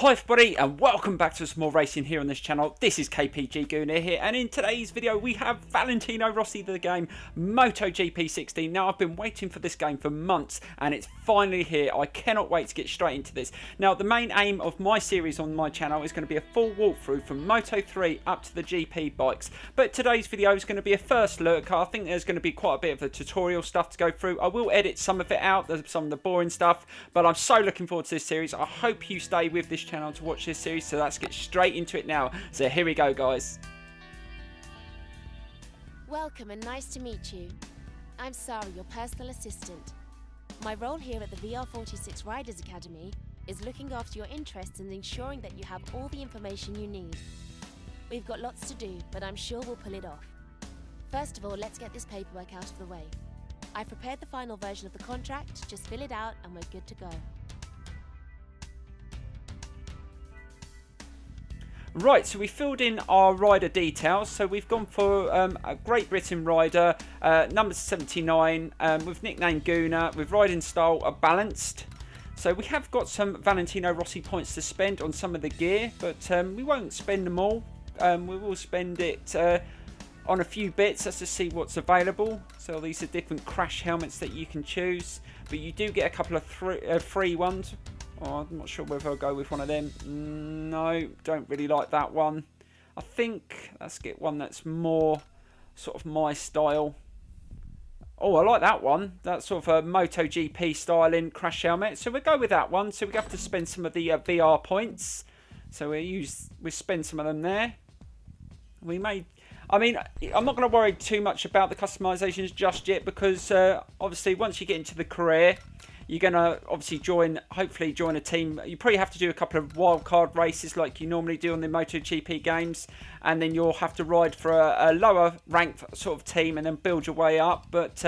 Hi everybody and welcome back to some more racing here on this channel. This is KPG-GOONER here, and in today's video we have Valentino Rossi the game, MotoGP 16. Now I've been waiting for this game for months and it's finally here. I cannot wait to get straight into this. Now the main aim of my series on my channel is going to be a full walkthrough from Moto 3 up to the GP bikes. But today's video is going to be a first look. I think there's going to be quite a bit of the tutorial stuff to go through. I will edit some of it out, some of the boring stuff, but I'm so looking forward to this series. I hope you stay with this channel to watch this series, so let's get straight into it now. So here we go, guys. Welcome and nice to meet you. I'm Sarah, your personal assistant. My role here at the VR46 Riders Academy is looking after your interests and ensuring that you have all the information you need. We've got lots to do, but I'm sure we'll pull it off. First of all, let's get this paperwork out of the way. I've prepared the final version of the contract, just fill it out and we're good to go. Right, so we filled in our rider details. So we've gone for a Great Britain rider, number 79, with nickname Gooner, with riding style balanced. So we have got some Valentino Rossi points to spend on some of the gear, but we won't spend them all. We will spend it on a few bits just to see what's available. So these are different crash helmets that you can choose, but you do get a couple of free ones. Oh, I'm not sure whether I'll go with one of them. No, don't really like that one. I think let's get one that's more sort of my style. Oh, I like that one. That's sort of a MotoGP styling crash helmet. So we'll go with that one. So we have to spend some of the VR points. So we spend some of them there. We may. I mean, I'm not going to worry too much about the customizations just yet because obviously once you get into the career, you're going to obviously hopefully join a team. You probably have to do a couple of wildcard races like you normally do on the MotoGP games. And then you'll have to ride for a lower ranked sort of team and then build your way up. But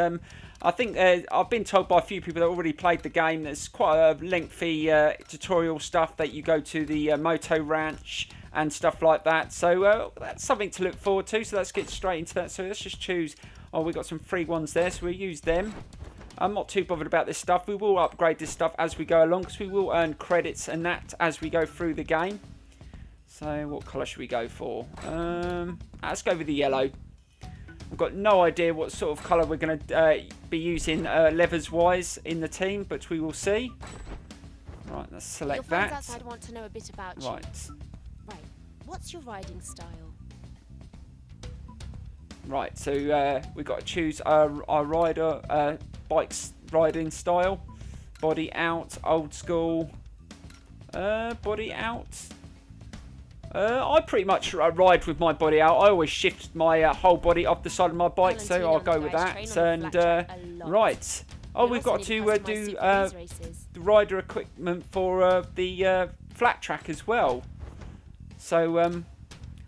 I think I've been told by a few people that already played the game, there's quite a lengthy tutorial stuff that you go to the motoranch and stuff like that. So that's something to look forward to. So let's get straight into that. So let's just choose. Oh, we've got some free ones there. So we'll use them. I'm not too bothered about this stuff. We will upgrade this stuff as we go along because we will earn credits and that as we go through the game. So what colour should we go for? Let's go with the yellow. I've got no idea what sort of colour we're going to be using levers wise in the team, but we will see. Right, let's select that. Your friends outside want to know a bit about you. Right. What's your riding style? Right, so we've got to choose our rider bike's riding style. Body out, old school. Body out. I pretty much ride with my body out. I always shift my whole body off the side of my bike, so I'll go with that. And right. Oh, we've got to do the rider equipment for the flat track as well. So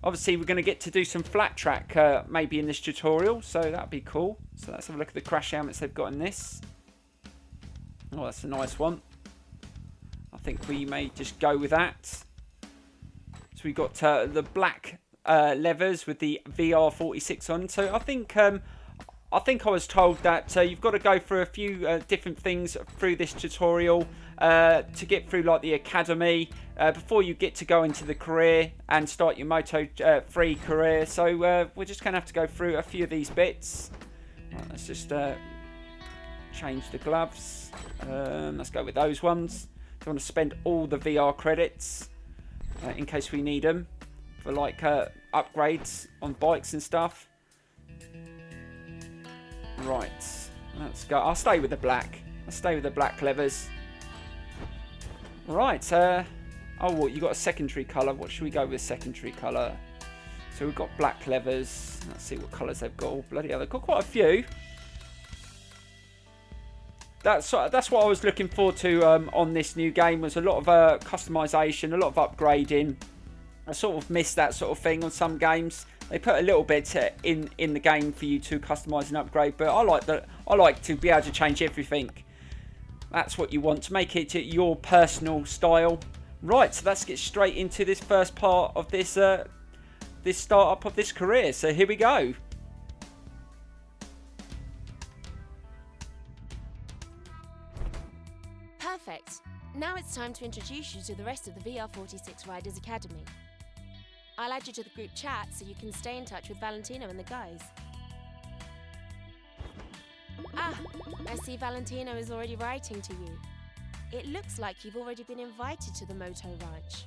obviously we're going to get to do some flat track maybe in this tutorial, so that'd be cool. So let's have a look at the crash helmets they've got in this. Oh, that's a nice one. I think we may just go with that. So we've got the black levers with the VR46 on. So I think I was told that you've got to go through a few different things through this tutorial to get through like the academy before you get to go into the career and start your Moto 3 career. So we're just going to have to go through a few of these bits. Right, let's just change the gloves. Let's go with those ones. Don't want to spend all the VR credits in case we need them for like upgrades on bikes and stuff. Right, let's go. I'll stay with the black. I'll stay with the black levers. Right. Oh, what? You got a secondary colour. What should we go with? Secondary colour. So we've got black levers. Let's see what colours they've got. Oh, bloody hell, they've got quite a few. That's what I was looking forward to on this new game, was a lot of customisation, a lot of upgrading. I sort of missed that sort of thing on some games. They put a little bit in the game for you to customise and upgrade, but I like to be able to change everything. That's what you want, to make it your personal style. Right, so let's get straight into this first part of this this start-up of this career. So here we go. Perfect. Now it's it's time to introduce you to the rest of the VR46 Riders Academy. I'll add you to the group chat so you can stay in touch with Valentino and the guys. Ah, I see Valentino is already writing to you. It looks like you've already been invited to the Moto Ranch.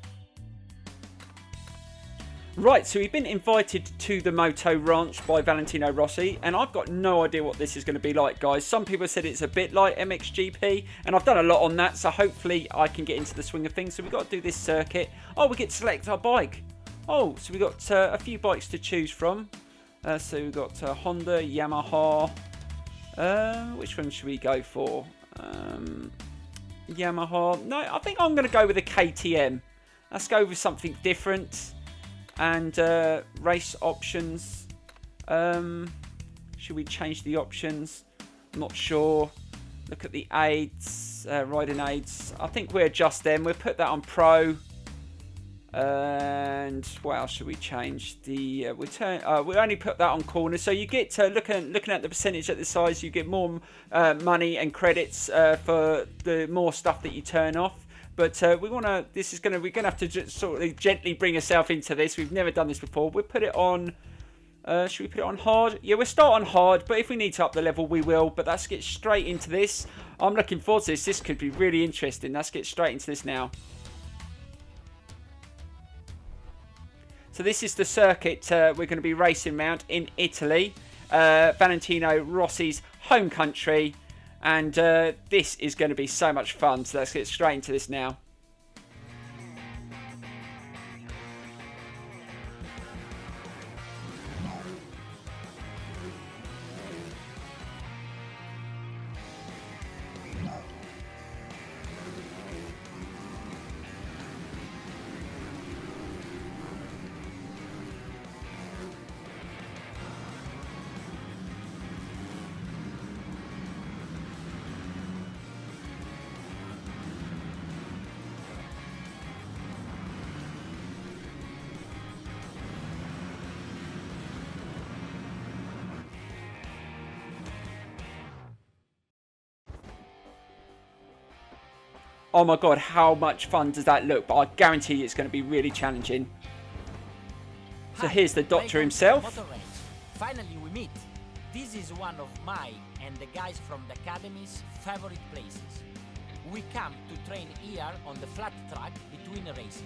Right, so we've been invited to the Moto Ranch by Valentino Rossi, and I've got no idea what this is going to be like, guys. Some people said it's a bit like MXGP, and I've done a lot on that, so hopefully I can get into the swing of things. So we've got to do this circuit. Oh, we get to select our bike. Oh, so we've got a few bikes to choose from. So we've got Honda, Yamaha. Which one should we go for? Yamaha. No, I think I'm going to go with a KTM. Let's go with something different. And race options. Should we change the options? I'm not sure. Look at the aids, riding aids. I think we'll adjust them. We'll put that on Pro. And what else should we change? The we only put that on corner. So you get looking at the percentage at the size, you get more money and credits for the more stuff that you turn off. But we're gonna have to just sort of gently bring ourselves into this. We've never done this before. We'll put it on. Should we put it on hard? Yeah, we'll start on hard. But if we need to up the level, we will. But let's get straight into this. I'm looking forward to this. This could be really interesting. Let's get straight into this now. So this is the circuit we're going to be racing around in Italy. Valentino Rossi's home country. And this is going to be so much fun. So let's get straight into this now. Oh my god, how much fun does that look? But I guarantee you it's going to be really challenging. So here's the doctor himself. MotoRanch. Finally we meet. This is one of my and the guys from the Academy's favorite places. We come to train here on the flat track between races.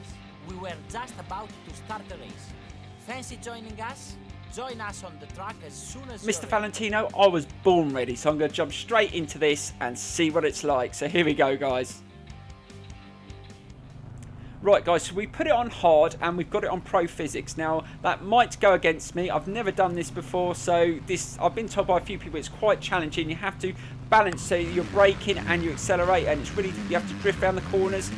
We were just about to start the race. Fancy joining us? Join us on the track as soon as Mr. Valentino, I was born ready, so I'm going to jump straight into this and see what it's like. So here we go, guys. Right guys, so we put it on hard and we've got it on Pro Physics. Now that might go against me. I've never done this before, so I've been told by a few people it's quite challenging. You have to balance, so you're braking and you accelerate, and it's really, you have to drift around the corners.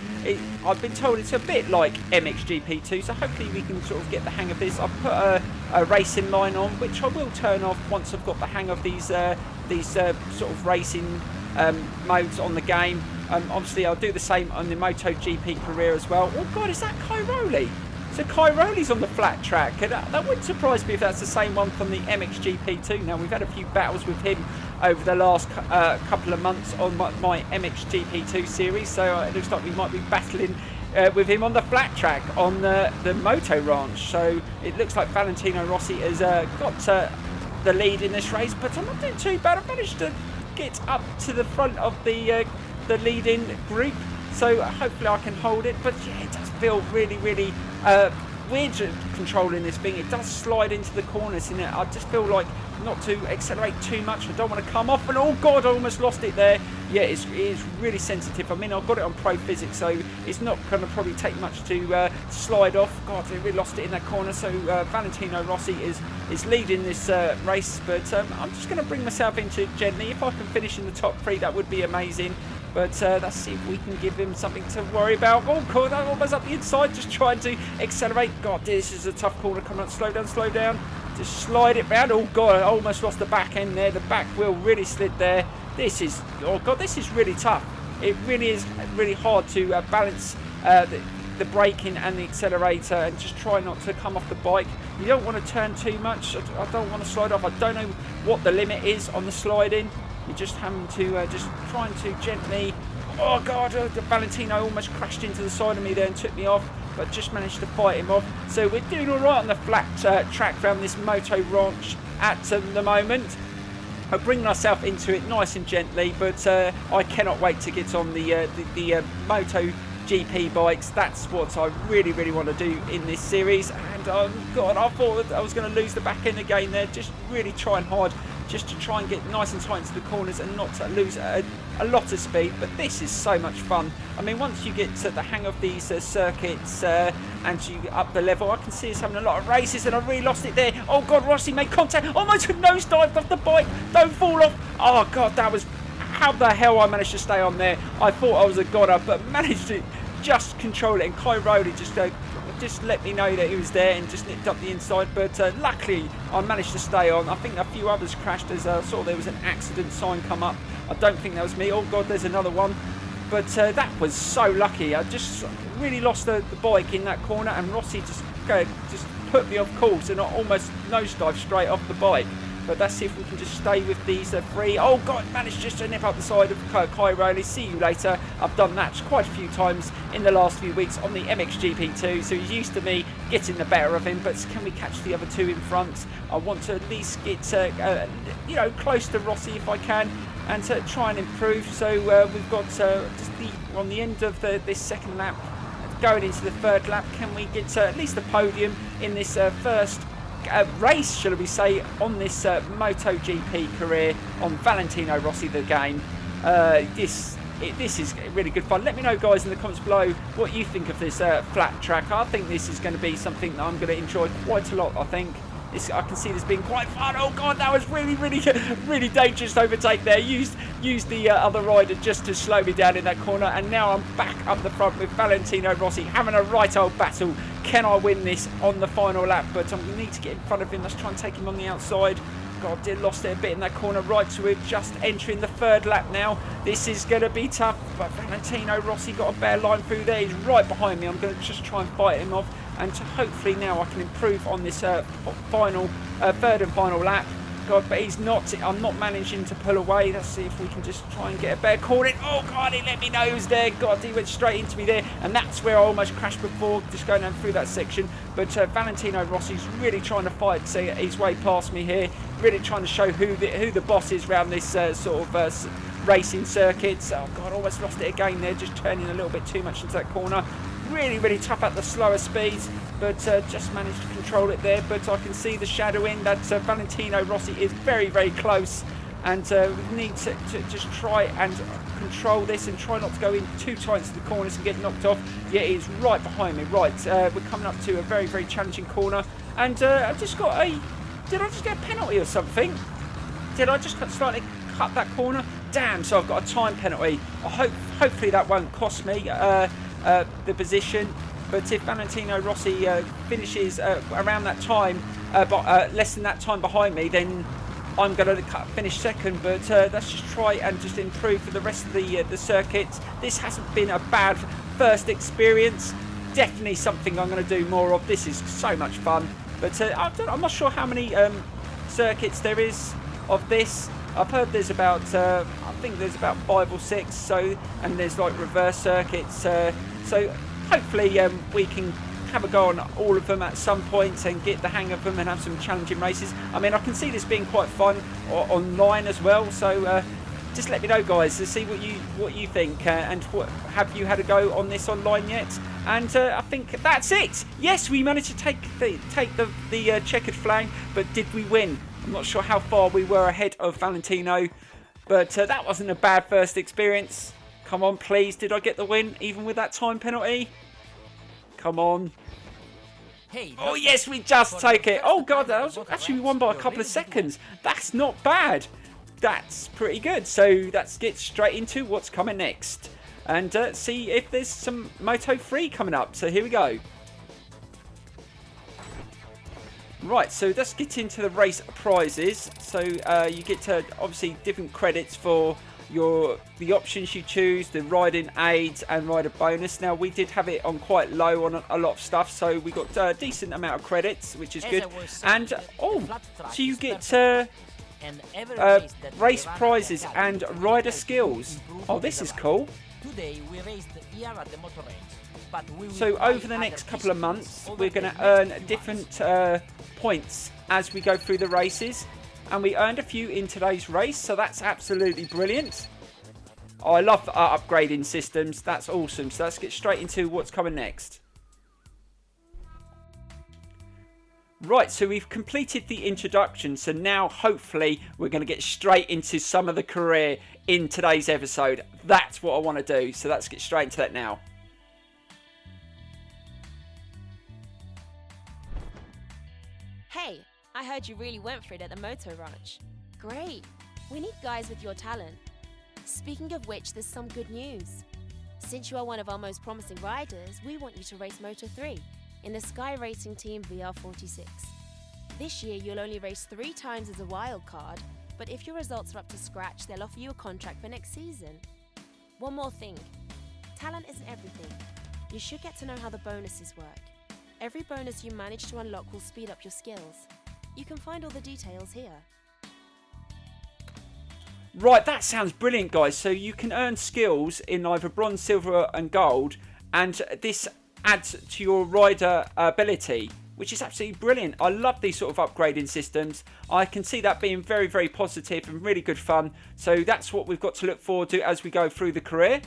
I've been told it's a bit like MXGP2, so hopefully we can sort of get the hang of this. I've put a racing line on, which I will turn off once I've got the hang of these sort of racing modes on the game. Obviously I'll do the same on the MotoGP career as well. Oh god, is that Cairoli? So Cairoli's on the flat track, and that wouldn't surprise me if that's the same one from the MXGP2. Now we've had a few battles with him over the last couple of months on my MXGP2 series, so it looks like we might be battling with him on the flat track on the Moto Ranch. So it looks like Valentino Rossi has got the lead in this race, but I'm not doing too bad. I've managed to get up to the front of the leading group, so hopefully I can hold it. But yeah, it does feel really weird controlling this thing. It does slide into the corners, and I just feel like not to accelerate too much. I don't want to come off, and oh god, I almost lost it there. Yeah, it's really sensitive. I mean, I've got it on Pro Physics, so it's not going to probably take much to slide off. God, I really lost it in that corner. So Valentino Rossi is leading this race, but I'm just going to bring myself into it gently. If I can finish in the top three, that would be amazing. But let's see if we can give him something to worry about. Oh god, I'm almost up the inside, just trying to accelerate. God, this is a tough corner. Come on, slow down. Just slide it round. Oh god, I almost lost the back end there. The back wheel really slid there. This is, oh god, this is really tough. It really is really hard to balance the braking and the accelerator, and just try not to come off the bike. You don't want to turn too much. I don't want to slide off. I don't know what the limit is on the sliding. You're just having to just trying to gently. Oh God, Valentino almost crashed into the side of me there and took me off, but just managed to fight him off. So we're doing all right on the flat track around this Moto Ranch at the moment. I'm bringing myself into it nice and gently, but I cannot wait to get on the MotoGP bikes. That's what I really, really want to do in this series. And God, I thought I was going to lose the back end again there. Just really trying hard just to try and get nice and tight into the corners and not to lose a lot of speed. But this is so much fun. I mean, once you get to the hang of these circuits and you up the level, I can see us having a lot of races, and I really lost it there. Oh God, Rossi made contact, almost nosedived off the bike. Don't fall off. Oh God, that was, how the hell I managed to stay on there. I thought I was a goner, but managed to just control it, and Kai Rowley just let me know that he was there and just nipped up the inside, but luckily I managed to stay on. I think a few others crashed as I saw there was an accident sign come up. I don't think that was me. Oh God, there's another one. But that was so lucky. I just really lost the bike in that corner, and Rossi just put me off course, and I almost nosedived straight off the bike. But let's see if we can just stay with these three. Oh God, managed just to nip up the side of Kai Rowley. See you later. I've done that quite a few times in the last few weeks on the MXGP2, so he's used to me getting the better of him. But can we catch the other two in front? I want to at least get close to Rossi if I can, and to try and improve. So we've got on the end of this second lap, going into the third lap. Can we get at least a podium in this first race, shall we say, on this MotoGP career on Valentino Rossi the game? This is really good fun. Let me know, guys, in the comments below what you think of this flat track. I think this is going to be something that I'm going to enjoy quite a lot. I think I can see this being quite fun. Oh God, that was really, really, really dangerous overtake there. Used the other rider just to slow me down in that corner, and now I'm back up the front with Valentino Rossi having a right old battle. Can I win this on the final lap? But I'm going to need to get in front of him. Let's try and take him on the outside. God, did lost it a bit in that corner. Right, so we're just entering the third lap now. This is going to be tough, but Valentino Rossi got a bare line through there. He's right behind me. I'm going to just try and fight him off, and hopefully now I can improve on this third and final lap. God, but he's not. I'm not managing to pull away. Let's see if we can just try and get a bear call in. Oh God, he let me know he was there. God, he went straight into me there, and that's where I almost crashed before, just going down through that section. But Valentino Rossi's really trying to fight his way past me here. Really trying to show who the boss is around this racing circuits. Oh God, almost lost it again there, just turning a little bit too much into that corner. Really, really tough at the slower speeds, but just managed to control it there. But I can see the shadow in that Valentino Rossi is very, very close, and we need to just try and control this and try not to go in too tight into the corners and get knocked off. Yeah, he's right behind me. Right, we're coming up to a very, very challenging corner, and I've just got did I just get a penalty or something? Did I just slightly cut that corner? Damn, so I've got a time penalty. Hopefully that won't cost me the position. But if Valentino Rossi finishes around that time, but less than that time behind me, then I'm going to finish second. But let's just try and just improve for the rest of the circuit. This hasn't been a bad first experience. Definitely something I'm going to do more of. This is so much fun. But I'm not sure how many circuits there is of this. I've heard there's about, I think there's about 5 or 6. So, and there's like reverse circuits. So hopefully we can have a go on all of them at some point and get the hang of them and have some challenging races. I mean, I can see this being quite fun online as well. So just let me know, guys, to see what you think, and have you had a go on this online yet? And I think that's it. Yes, we managed to take the checkered flag, but did we win? I'm not sure how far we were ahead of Valentino, but that wasn't a bad first experience. Come on, please, did I get the win even with that time penalty? Come on. Hey, oh yes, we just take it. Oh God, that was actually we won by a couple of seconds. That's not bad. That's pretty good. So let's get straight into what's coming next, and see if there's some Moto 3 coming up. So here we go. Right, so let's get into the race prizes. So you get obviously different credits for the options you choose, the riding aids and rider bonus. Now we did have it on quite low on a lot of stuff, so we got a decent amount of credits, which is good. And so you get race prizes and rider skills. Oh, this is cool. Today we raced here at the motoranch, but we will So try over the other next couple of fishing months, trips over we're the going to next earn few different months. points as we go through the races. And we earned a few in today's race, so that's absolutely brilliant. Oh, I love upgrading systems. That's awesome. So let's get straight into what's coming next. Right, so we've completed the introduction, so now hopefully we're going to get straight into some of the career in today's episode. That's what I want to do, so let's get straight into that now. Hey, I heard you really went for it at the Moto Ranch. Great. We need guys with your talent. Speaking of which, there's some good news. Since you are one of our most promising riders, we want you to race Moto 3 in the Sky Racing Team VR46. This year, you'll only race 3 times as a wild card, but if your results are up to scratch, they'll offer you a contract for next season. One more thing. Talent isn't everything. You should get to know how the bonuses work. Every bonus you manage to unlock will speed up your skills. You can find all the details here. Right, that sounds brilliant, guys. So you can earn skills in either bronze, silver and gold, and this adds to your rider ability, which is absolutely brilliant. I love these sort of upgrading systems. I can see that being very, very positive and really good fun. So that's what we've got to look forward to as we go through the career.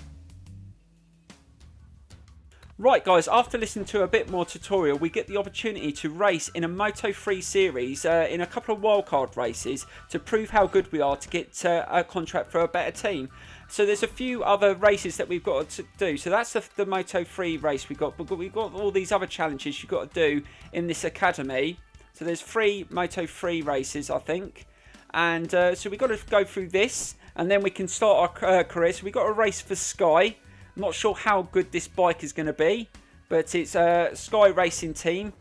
Right guys, after listening to a bit more tutorial, we get the opportunity to race in a Moto 3 series in a couple of wildcard races to prove how good we are to get a contract for a better team. So there's a few other races that we've got to do. So that's the Moto 3 race we've got. But we've got all these other challenges you've got to do in this academy. So there's 3 Moto 3 races, I think. And so we've got to go through this and then we can start our career. So we've got a race for Sky. I'm not sure how good this bike is going to be, but it's a Sky Racing Team,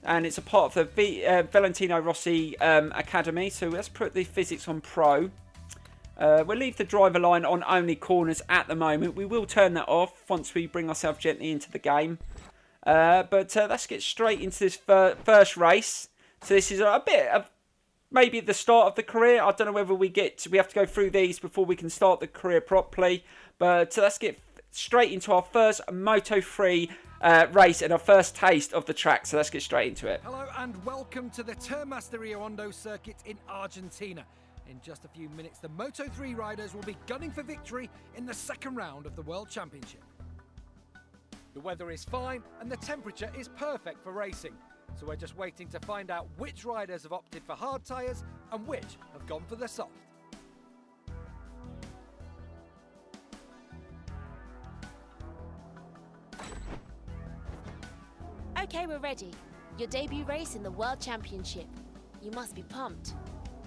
and it's a part of the Valentino Rossi Academy. So let's put the physics on Pro. We'll leave the driver line on only corners at the moment. We will turn that off once we bring ourselves gently into the game. But let's get straight into this first race. So this is a bit of maybe the start of the career. I don't know whether we have to go through these before we can start the career properly. But let's get straight into our first Moto 3 race and our first taste of the track. So let's get straight into it. Hello and welcome to the Termaster Rio Hondo circuit in Argentina. In just a few minutes, the Moto 3 riders will be gunning for victory in the second round of the World Championship. The weather is fine and the temperature is perfect for racing. So we're just waiting to find out which riders have opted for hard tyres and which have gone for the soft. Okay, we're ready. Your debut race in the World Championship. You must be pumped.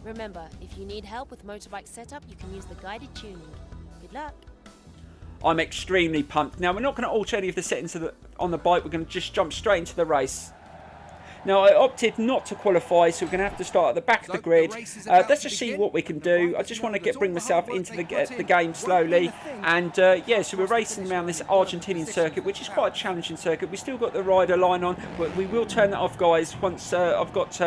Remember, if you need help with motorbike setup, you can use the guided tuning. Good luck. I'm extremely pumped. Now, we're not going to alter any of the settings on the bike. We're going to just jump straight into the race. Now, I opted not to qualify, so we're going to have to start at the back of the grid. Let's just see what we can do. I just want to bring myself into the game slowly. And yeah, so we're racing around this Argentinian circuit, which is quite a challenging circuit. We've still got the rider line on, but we will turn that off, guys, once I've got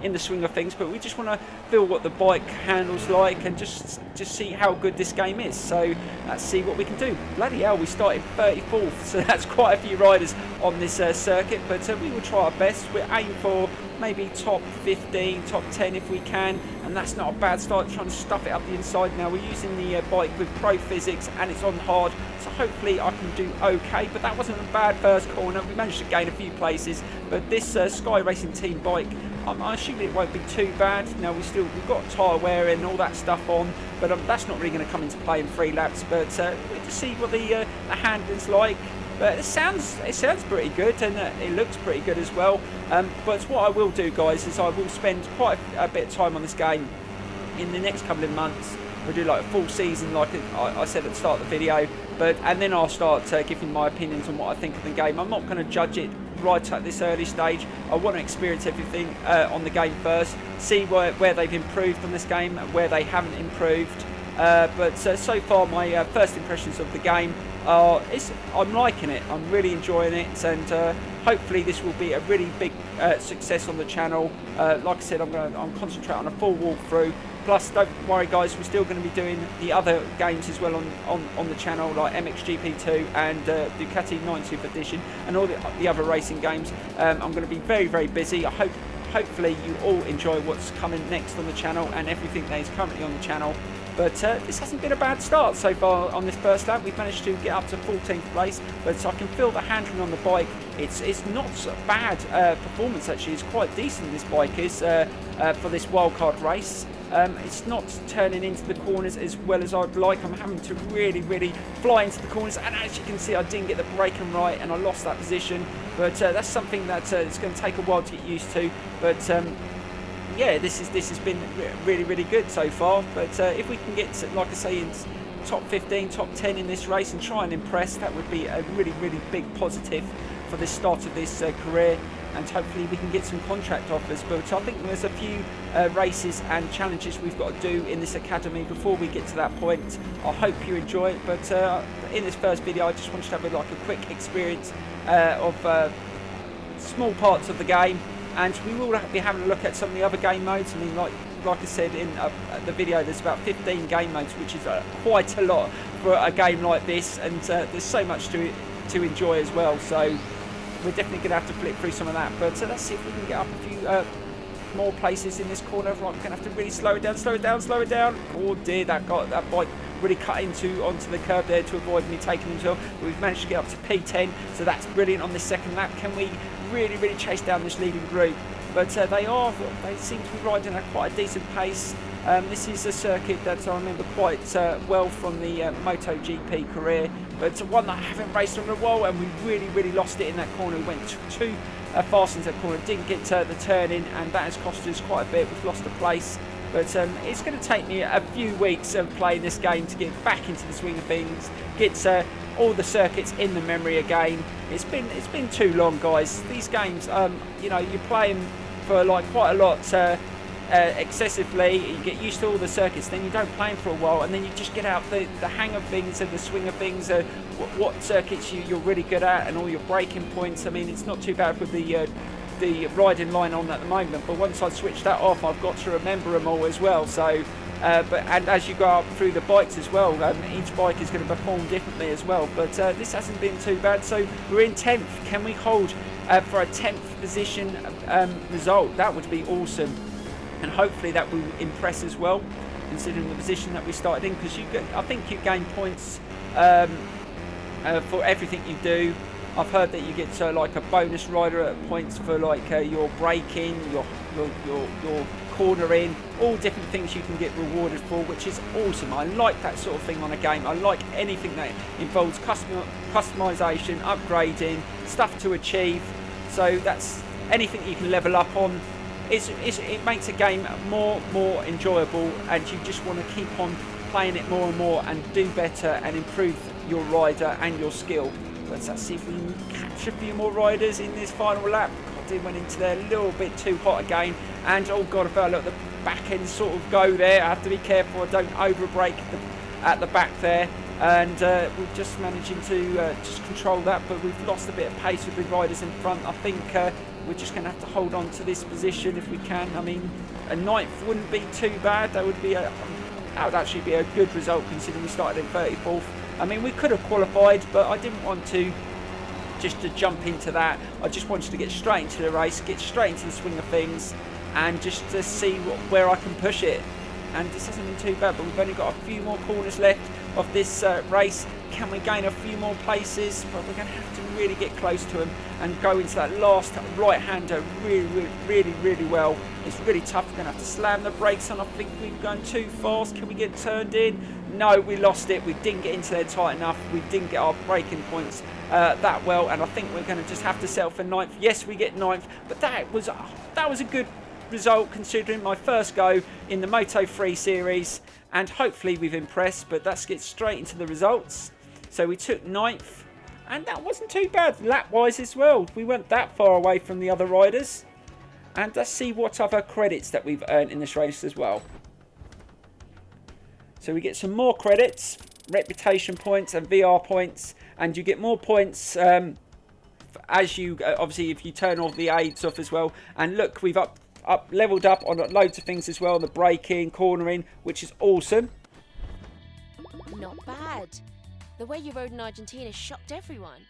in the swing of things. But we just want to feel what the bike handles like and just see how good this game is. So let's see what we can do. Bloody hell, we started 34th, so that's quite a few riders on this circuit, but we will try our best. We're aiming for maybe top 15, top 10 if we can, and that's not a bad start. Trying to stuff it up the inside now. We're using the bike with Pro Physics and it's on hard, so hopefully I can do okay. But that wasn't a bad first corner. We managed to gain a few places, but this Sky Racing Team bike, I assume it won't be too bad. Now we've got tyre wear and all that stuff on, but that's not really going to come into play in 3 laps. But we'll just see what the handling's like. But it sounds pretty good, and it looks pretty good as well. But what I will do, guys, is I will spend quite a bit of time on this game in the next couple of months. We'll do like a full season, like I said at the start of the video. And then I'll start giving my opinions on what I think of the game. I'm not going to judge it right at this early stage. I want to experience everything on the game first, see where they've improved on this game, where they haven't improved. But so far, my first impressions of the game I'm liking it. I'm really enjoying it, and hopefully this will be a really big success on the channel. Like I said, I'm concentrate on a full walkthrough Plus, don't worry guys, we're still going to be doing the other games as well on the channel, like MXGP2 and Ducati 90th edition and all the other racing games. I'm going to be very, very busy. Hopefully you all enjoy what's coming next on the channel and everything that is currently on the channel. But this hasn't been a bad start so far on this first lap. We've managed to get up to 14th place, but I can feel the handling on the bike. It's not a bad performance actually. It's quite decent, this bike is, for this wildcard race. It's not turning into the corners as well as I'd like. I'm having to really fly into the corners, and as you can see, I didn't get the braking right and I lost that position. But that's something that it's going to take a while to get used to. But yeah, this has been really good so far. But if we can get, like I say, in top 15, top 10 in this race and try and impress, that would be a really big positive for the start of this career. And hopefully we can get some contract offers. But I think there's a few races and challenges we've got to do in this academy before we get to that point. I hope you enjoy it. But in this first video, I just wanted to have a quick experience of small parts of the game. And we will be having a look at some of the other game modes. I mean, like I said in the video, there's about 15 game modes, which is quite a lot for a game like this. And there's so much to enjoy as well. So we're definitely going to have to flip through some of that. But let's see if we can get up a few more places in this corner. Right, we're going to have to really slow it down. Oh dear, that bike really cut onto the curb there to avoid me taking him to. But we've managed to get up to P10, so that's brilliant on this second lap. Can we really chase down this leading group? But they seem to be riding at quite a decent pace. This is a circuit that I remember quite well from the MotoGP career, but one that I haven't raced on in a while, and we really lost it in that corner. We went too fast into that corner, didn't get the turn in, and that has cost us quite a bit. We've lost a place. But it's going to take me a few weeks of playing this game to get back into the swing of things, get all the circuits in the memory again. It's been too long, guys. These games, you know, you play them for quite a lot excessively. You get used to all the circuits, then you don't play them for a while, and then you just get out the hang of things and the swing of things. What circuits you're really good at, and all your braking points. I mean, it's not too bad with the riding line on at the moment, but once I switch that off, I've got to remember them all as well. So and as you go up through the bikes as well, each bike is going to perform differently as well. But this hasn't been too bad. So we're in 10th. Can we hold for a 10th position result? That would be awesome, and hopefully that will impress as well, considering the position that we started in, because I think you gain points for everything you do. I've heard that you get like a bonus rider points for your braking, your cornering, all different things you can get rewarded for, which is awesome. I like that sort of thing on a game. I like anything that involves customization, upgrading, stuff to achieve. So that's anything you can level up on. It makes a game more enjoyable, and you just want to keep on playing it more and more and do better and improve your rider and your skill. Let's see if we can catch a few more riders in this final lap. God, it went into there a little bit too hot again. And oh god, if I let the back end sort of go there, I have to be careful I don't over brake at the back there. And we're just managing to just control that, but we've lost a bit of pace with the riders in front. I think we're just going to have to hold on to this position if we can. I mean, a 9th wouldn't be too bad. That would actually be a good result, considering we started in 34th. I mean, we could have qualified, but I didn't want to jump into that. I just wanted to get straight into the race, get straight into the swing of things, and just to see where I can push it. And this hasn't been too bad, but we've only got a few more corners left of this race. Can we gain a few more places? But we're going to have to really get close to them and go into that last right-hander really well. It's really tough. We're going to have to slam the brakes on. I think we've gone too fast. Can we get turned in? No, we lost it. We didn't get into there tight enough. We didn't get our braking points that well, and I think we're going to just have to settle for 9th. Yes, we get 9th, but that was a good result considering my first go in the Moto3 series, and hopefully we've impressed. But let's get straight into the results. So we took 9th, and that wasn't too bad lap wise as well. We weren't that far away from the other riders. And let's see what other credits that we've earned in this race as well. So we get some more credits, reputation points and VR points, and you get more points as you obviously if you turn all the aids off as well. And look, we've leveled up on loads of things as well, the braking, cornering, which is awesome. Not bad. The way you rode in Argentina shocked everyone.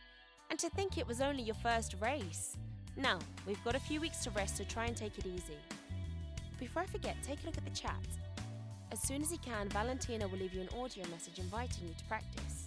And to think it was only your first race. Now, we've got a few weeks to rest, so try and take it easy. Before I forget, take a look at the chat. As soon as he can, Valentino will leave you an audio message inviting you to practice.